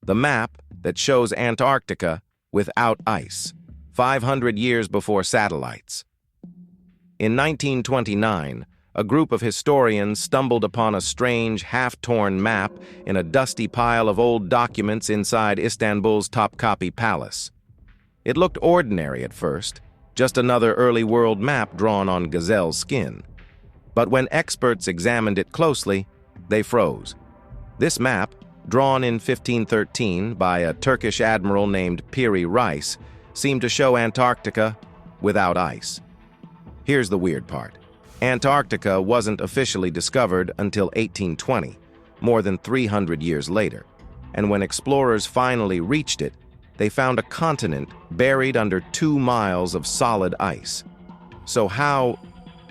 the map that shows Antarctica without ice, 500 years before satellites. In 1929, a group of historians stumbled upon a strange, half-torn map in a dusty pile of old documents inside Istanbul's Topkapi Palace. It looked ordinary at first, just another early world map drawn on gazelle skin. But when experts examined it closely, they froze. This map, drawn in 1513 by a Turkish admiral named Piri Reis, seemed to show Antarctica without ice. Here's the weird part. Antarctica wasn't officially discovered until 1820, more than 300 years later. And when explorers finally reached it, they found a continent buried under 2 miles of solid ice. So how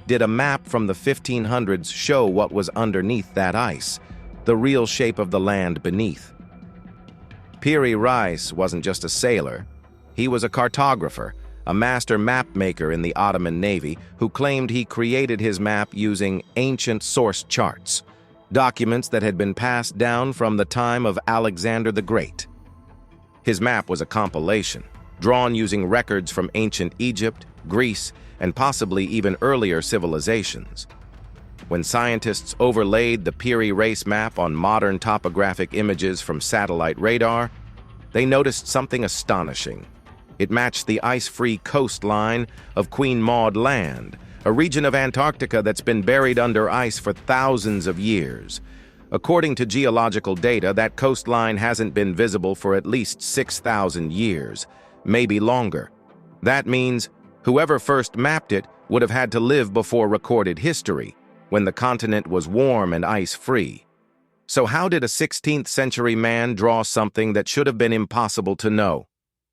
did a map from the 1500s show what was underneath that ice, the real shape of the land beneath? Piri Reis wasn't just a sailor. He was a cartographer, a master map maker in the Ottoman Navy who claimed he created his map using ancient source charts, documents that had been passed down from the time of Alexander the Great. His map was a compilation, drawn using records from ancient Egypt, Greece, and possibly even earlier civilizations. When scientists overlaid the Piri Reis map on modern topographic images from satellite radar, they noticed something astonishing. It matched the ice-free coastline of Queen Maud Land, a region of Antarctica that's been buried under ice for thousands of years. According to geological data, that coastline hasn't been visible for at least 6,000 years, maybe longer. That means whoever first mapped it would have had to live before recorded history, when the continent was warm and ice-free. So how did a 16th century man draw something that should have been impossible to know?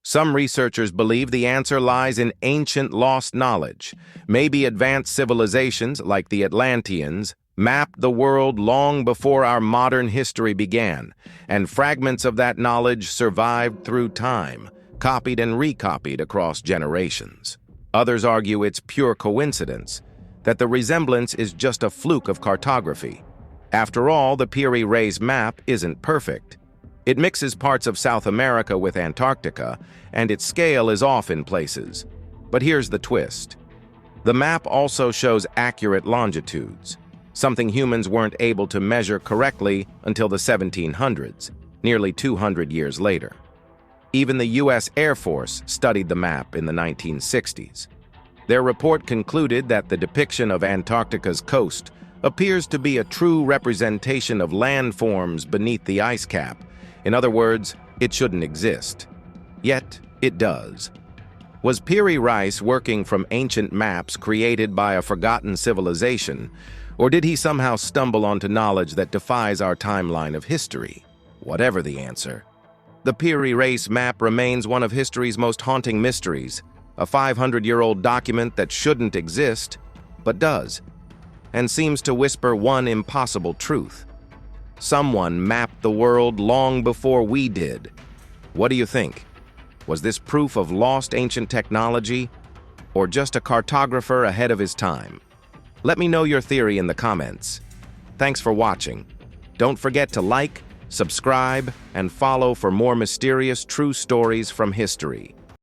Some researchers believe the answer lies in ancient lost knowledge. Maybe advanced civilizations, like the Atlanteans, mapped the world long before our modern history began, and fragments of that knowledge survived through time, copied and recopied across generations. Others argue it's pure coincidence, that the resemblance is just a fluke of cartography. After all, the Piri Reis map isn't perfect. It mixes parts of South America with Antarctica, and its scale is off in places. But here's the twist. The map also shows accurate longitudes, something humans weren't able to measure correctly until the 1700s, nearly 200 years later. Even the U.S. Air Force studied the map in the 1960s. Their report concluded that the depiction of Antarctica's coast appears to be a true representation of landforms beneath the ice cap. In other words, it shouldn't exist. Yet, it does. Was Piri Reis working from ancient maps created by a forgotten civilization, or did he somehow stumble onto knowledge that defies our timeline of history? Whatever the answer, the Piri Reis map remains one of history's most haunting mysteries, a 500-year-old document that shouldn't exist, but does, and seems to whisper one impossible truth. Someone mapped the world long before we did. What do you think? Was this proof of lost ancient technology, or just a cartographer ahead of his time? Let me know your theory in the comments. Thanks for watching. Don't forget to like, subscribe, and follow for more mysterious true stories from history.